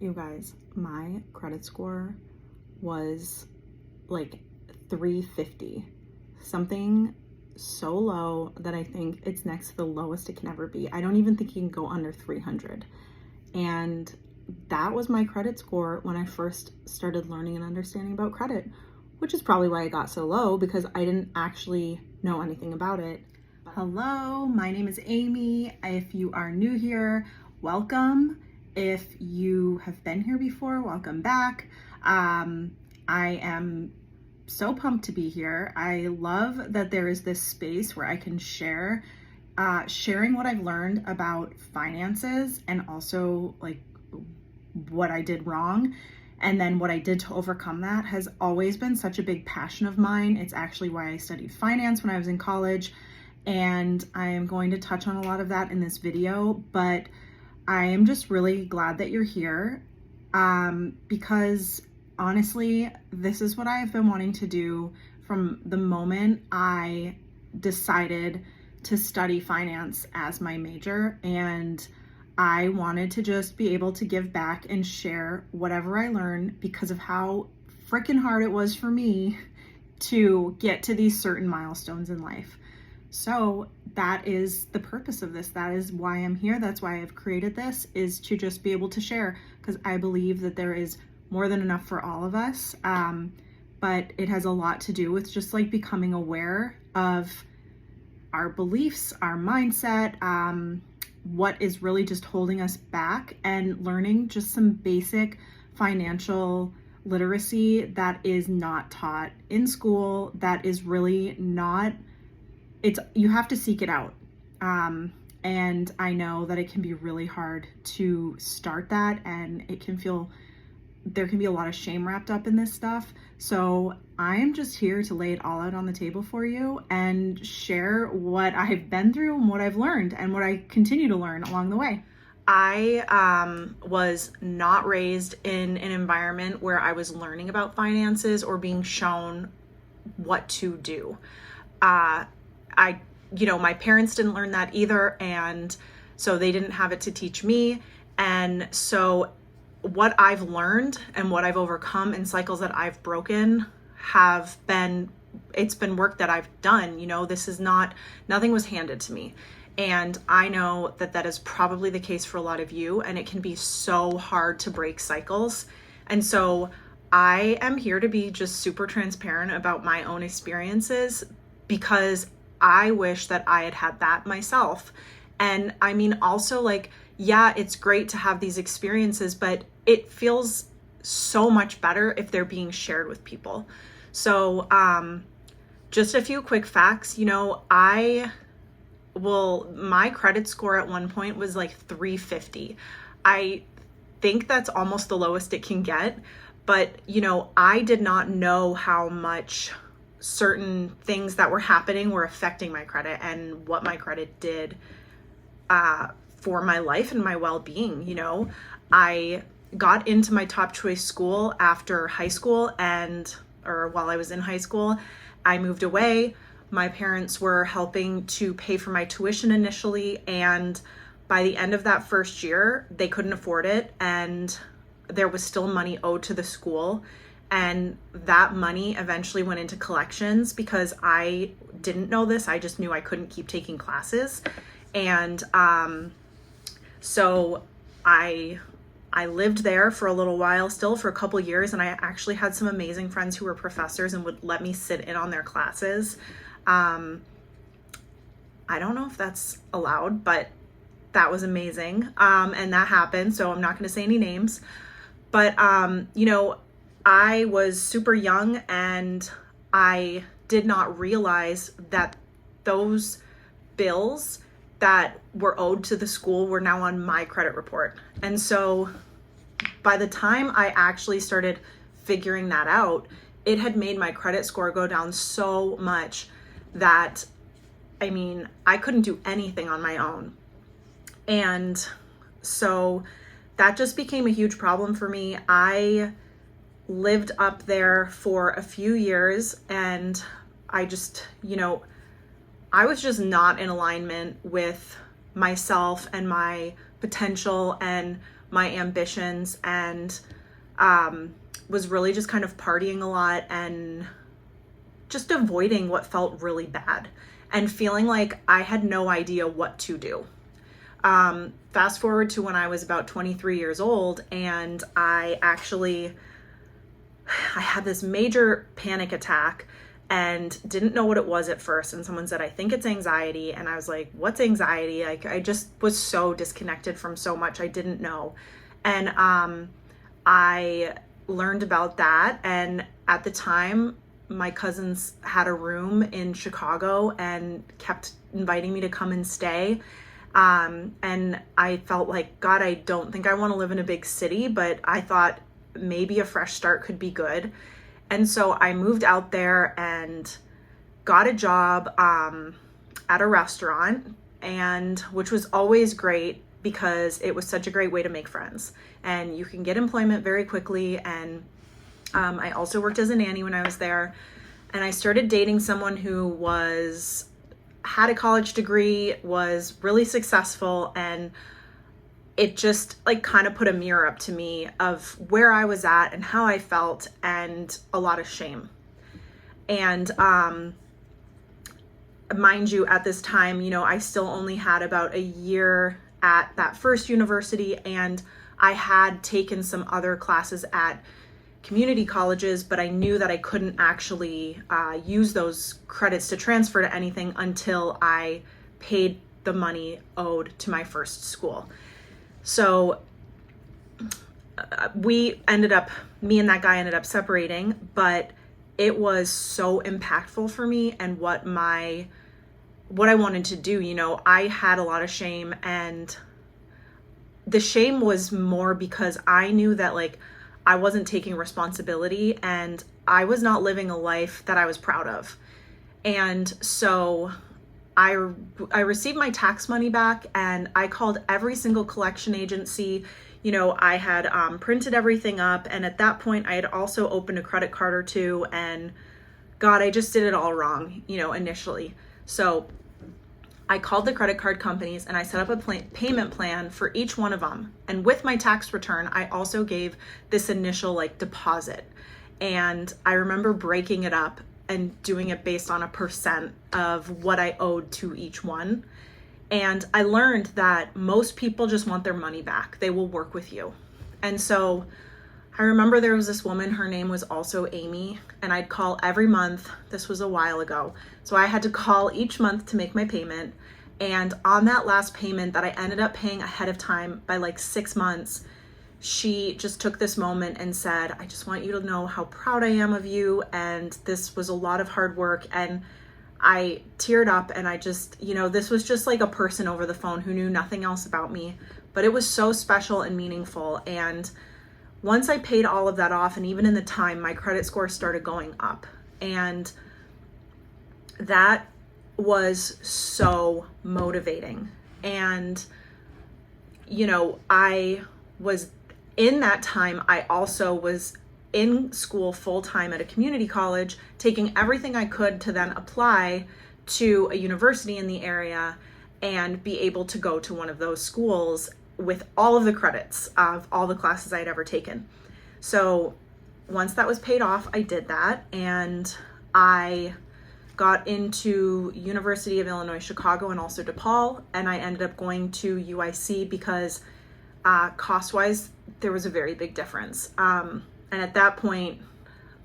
You guys, my credit score was like 350, something so low that I think it's next to the lowest it can ever be. I don't even think you can go under 300. And that was my credit score when I first started learning and understanding about credit, which is probably why I got so low, because I didn't actually know anything about it. Hello, my name is Amy. If you are new here, welcome. If you have been here before, welcome back. I am so pumped to be here. I love that there is this space where I can share, sharing what I've learned about finances and also like what I did wrong. And then what I did to overcome that has always been such a big passion of mine. It's actually why I studied finance when I was in college. And I am going to touch on a lot of that in this video, but I am just really glad that you're here, because honestly, this is what I have been wanting to do from the moment I decided to study finance as my major. And I wanted to just be able to give back and share whatever I learned because of how freaking hard it was for me to get to these certain milestones in life. So that is the purpose of this. That is why I'm here. That's why I've created this, is to just be able to share, because I believe that there is more than enough for all of us. But it has a lot to do with just like becoming aware of our beliefs, our mindset, what is really just holding us back, and learning just some basic financial literacy that is not taught in school, that is really not, you have to seek it out. And I know that it can be really hard to start that, and there can be a lot of shame wrapped up in this stuff. So I'm just here to lay it all out on the table for you and share what I've been through and what I've learned and what I continue to learn along the way. I was not raised in an environment where I was learning about finances or being shown what to do. My parents didn't learn that either, and so they didn't have it to teach me. And so what I've learned and what I've overcome and cycles that I've broken it's been work that I've done. Nothing was handed to me. And I know that that is probably the case for a lot of you, and it can be so hard to break cycles. And so I am here to be just super transparent about my own experiences, because I wish that I had had that myself. And I mean, also, like, yeah, it's great to have these experiences, but it feels so much better if they're being shared with people. So just a few quick facts. My credit score at one point was like 350. I think that's almost the lowest it can get. But, I did not know how much certain things that were happening were affecting my credit and what my credit did for my life and my well-being. I got into my top choice school after high school, or while I was in high school. I moved away. My parents were helping to pay for my tuition initially, and by the end of that first year, they couldn't afford it, and there was still money owed to the school. And that money eventually went into collections, because I didn't know this. I just knew I couldn't keep taking classes. And so I lived there for a little while, still for a couple years, and I actually had some amazing friends who were professors and would let me sit in on their classes. I don't know if that's allowed, but that was amazing. And that happened, so I'm not going to say any names. But, I was super young, and I did not realize that those bills that were owed to the school were now on my credit report. And so by the time I actually started figuring that out, it had made my credit score go down so much that, I couldn't do anything on my own. And so that just became a huge problem for me. I lived up there for a few years, and I just, I was just not in alignment with myself and my potential and my ambitions, and was really just kind of partying a lot and just avoiding what felt really bad and feeling like I had no idea what to do. Fast forward to when I was about 23 years old, and I had this major panic attack and didn't know what it was at first. And someone said, I think it's anxiety. And I was like, what's anxiety? Like, I just was so disconnected from so much I didn't know. And I learned about that. And at the time, my cousins had a room in Chicago and kept inviting me to come and stay. And I felt like, God, I don't think I want to live in a big city, but I thought maybe a fresh start could be good. And so I moved out there and got a job at a restaurant, and which was always great because it was such a great way to make friends. And you can get employment very quickly. And I also worked as a nanny when I was there. And I started dating someone who had a college degree, was really successful, and it just like kind of put a mirror up to me of where I was at and how I felt, and a lot of shame. And mind you, at this time, I still only had about a year at that first university, and I had taken some other classes at community colleges, but I knew that I couldn't actually use those credits to transfer to anything until I paid the money owed to my first school. So me and that guy ended up separating, but it was so impactful for me and what I wanted to do. I had a lot of shame, and the shame was more because I knew that like I wasn't taking responsibility and I was not living a life that I was proud of. And so I received my tax money back, and I called every single collection agency. I had printed everything up, and at that point I had also opened a credit card or two, and God, I just did it all wrong, initially. So I called the credit card companies and I set up a payment plan for each one of them. And with my tax return, I also gave this initial like deposit. And I remember breaking it up and doing it based on a percent of what I owed to each one. And I learned that most people just want their money back. They will work with you. And so I remember there was this woman, her name was also Amy, and I'd call every month. This was a while ago. So I had to call each month to make my payment. And on that last payment that I ended up paying ahead of time by like 6 months, she just took this moment and said, I just want you to know how proud I am of you. And this was a lot of hard work. And I teared up, and I just, this was just like a person over the phone who knew nothing else about me, but it was so special and meaningful. And once I paid all of that off, and even in the time, my credit score started going up. And that was so motivating. And, I was in that time, I also was in school full time at a community college, taking everything I could to then apply to a university in the area and be able to go to one of those schools with all of the credits of all the classes I'd ever taken. So once that was paid off, I did that, and I got into University of Illinois Chicago and also DePaul, and I ended up going to UIC because cost-wise, there was a very big difference. And at that point,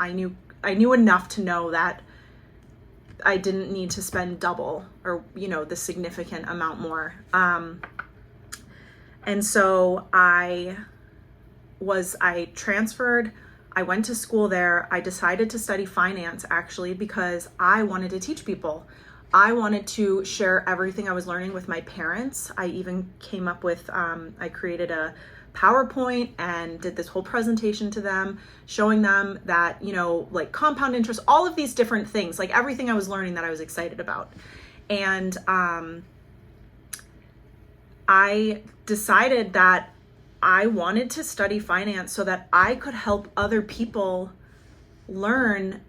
I knew enough to know that I didn't need to spend double or, the significant amount more. And so I transferred, I went to school there. I decided to study finance actually because I wanted to teach people. I wanted to share everything I was learning with my parents. I even came up with, I created a PowerPoint and did this whole presentation to them, showing them that, like compound interest, all of these different things, like everything I was learning that I was excited about. And I decided that I wanted to study finance so that I could help other people learn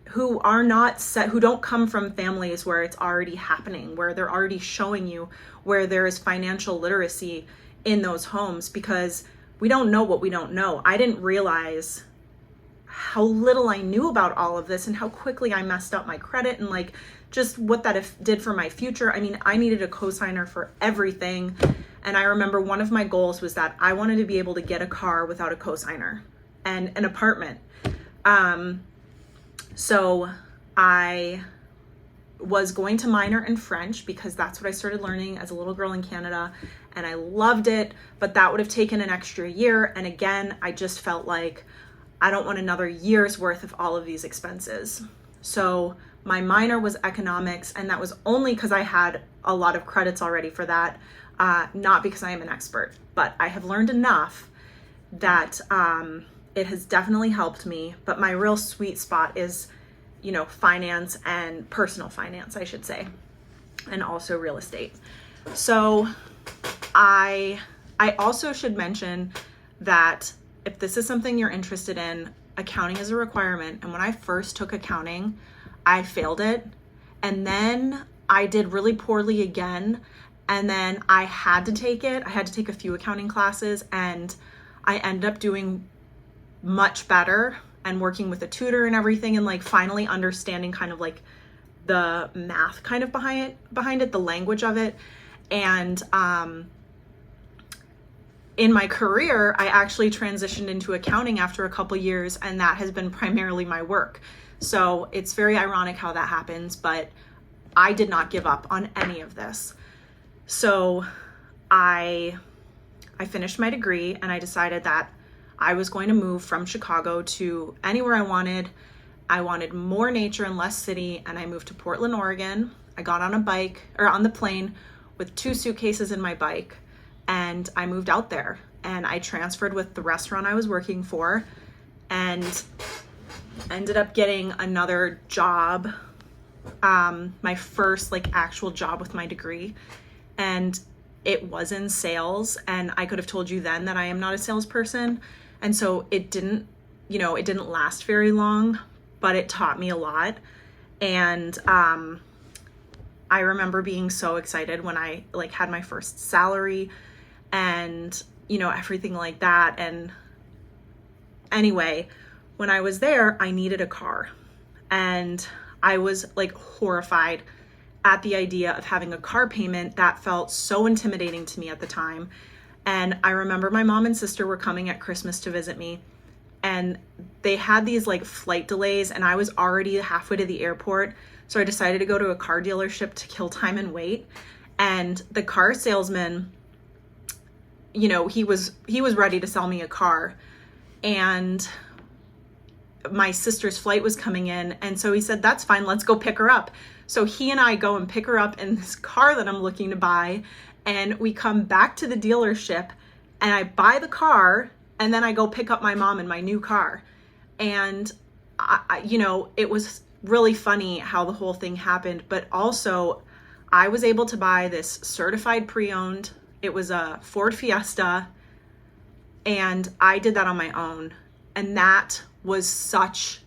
who don't come from families where it's already happening, where they're already showing you where there is financial literacy in those homes. Because we don't know what we don't know. I didn't realize how little I knew about all of this and how quickly I messed up my credit and like just what that did for my future. I mean, I needed a cosigner for everything. And I remember one of my goals was that I wanted to be able to get a car without a cosigner and an apartment. So I was going to minor in French because that's what I started learning as a little girl in Canada, and I loved it, but that would have taken an extra year. And again, I just felt like I don't want another year's worth of all of these expenses. So my minor was economics, and that was only because I had a lot of credits already for that, not because I am an expert, but I have learned enough that it has definitely helped me. But my real sweet spot is, you know, finance and personal finance, I should say, and also real estate. So I also should mention that if this is something you're interested in, accounting is a requirement. And when I first took accounting, I failed it. And then I did really poorly again. And then I had to take it. I had to take a few accounting classes, and I ended up doing much better and working with a tutor and everything, and like finally understanding kind of like the math kind of behind it, the language of it. And in my career, I actually transitioned into accounting after a couple years, and that has been primarily my work. So it's very ironic how that happens, but I did not give up on any of this. So I finished my degree, and I decided that I was going to move from Chicago to anywhere I wanted. I wanted more nature and less city, and I moved to Portland, Oregon. I got on on the plane with 2 suitcases in my bike, and I moved out there, and I transferred with the restaurant I was working for, and ended up getting another job, my first like actual job with my degree, and it was in sales. And I could have told you then that I am not a salesperson. And so it didn't last very long, but it taught me a lot. And I remember being so excited when I like had my first salary and, you know, everything like that. And anyway, when I was there, I needed a car, and I was like horrified at the idea of having a car payment. That felt so intimidating to me at the time. And I remember my mom and sister were coming at Christmas to visit me, and they had these like flight delays, and I was already halfway to the airport. So I decided to go to a car dealership to kill time and wait. And the car salesman, you know, he was ready to sell me a car, and my sister's flight was coming in. And so he said, that's fine, let's go pick her up. So he and I go and pick her up in this car that I'm looking to buy. And we come back to the dealership, and I buy the car, and then I go pick up my mom in my new car. And you know, it was really funny how the whole thing happened, but also I was able to buy this certified pre-owned. It was a Ford Fiesta, and I did that on my own. And that was such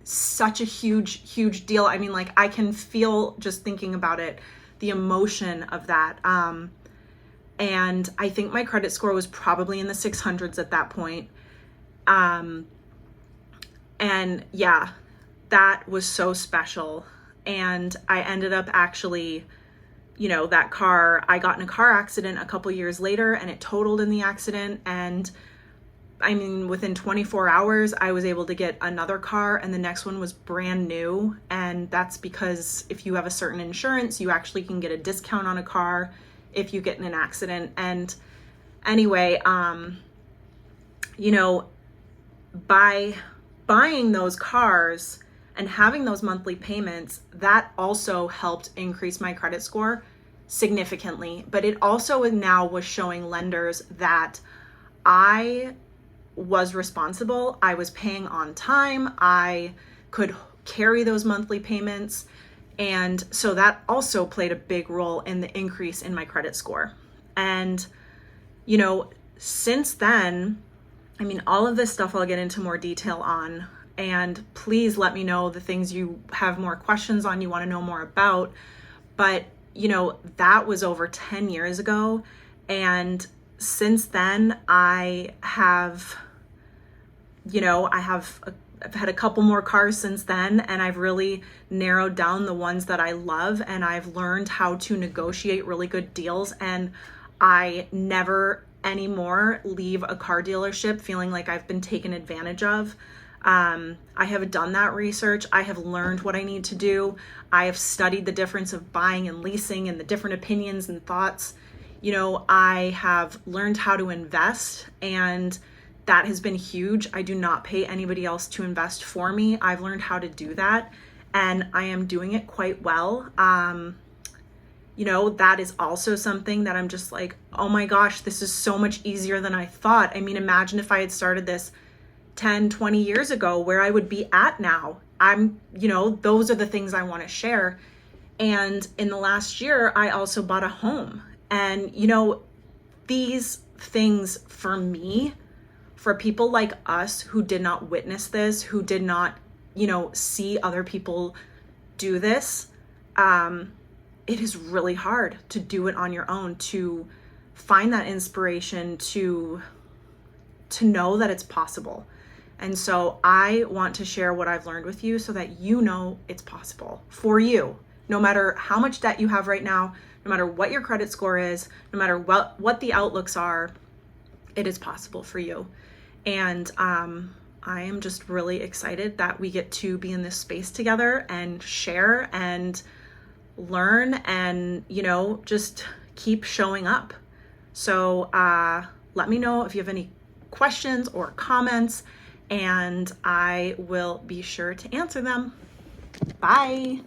a huge deal. I mean, like, I can feel just thinking about it, the emotion of that. And I think my credit score was probably in the 600s at that point. And yeah, that was so special. And I ended up actually, you know, that car, I got in a car accident a couple years later, and it totaled in the accident. And I mean, within 24 hours, I was able to get another car, and the next one was brand new. And that's because if you have a certain insurance, you actually can get a discount on a car if you get in an accident. And anyway, you know, by buying those cars and having those monthly payments, that also helped increase my credit score significantly. But it also now was showing lenders that I was responsible. I was paying on time. I could carry those monthly payments. And so that also played a big role in the increase in my credit score. And, you know, since then, I mean, all of this stuff I'll get into more detail on. And please let me know the things you have more questions on, you want to know more about. But, you know, that was over 10 years ago. And since then, I've had a couple more cars since then, and I've really narrowed down the ones that I love, and I've learned how to negotiate really good deals, and I never anymore leave a car dealership feeling like I've been taken advantage of. I have done that research. I have learned what I need to do. I have studied the difference of buying and leasing and the different opinions and thoughts. I have learned how to invest, and that has been huge. I do not pay anybody else to invest for me. I've learned how to do that, and I am doing it quite well. That is also something that I'm just like, oh my gosh, this is so much easier than I thought. I mean, imagine if I had started this 10, 20 years ago, where I would be at now. Those are the things I want to share. And in the last year, I also bought a home. And, these things for me, for people like us who did not witness this, who did not, see other people do this, it is really hard to do it on your own, to find that inspiration, to know that it's possible. And so I want to share what I've learned with you so that you know it's possible for you. No matter how much debt you have right now, no matter what your credit score is, no matter what the outlooks are, it is possible for you. And I am just really excited that we get to be in this space together and share and learn and, just keep showing up. So let me know if you have any questions or comments, and I will be sure to answer them. Bye.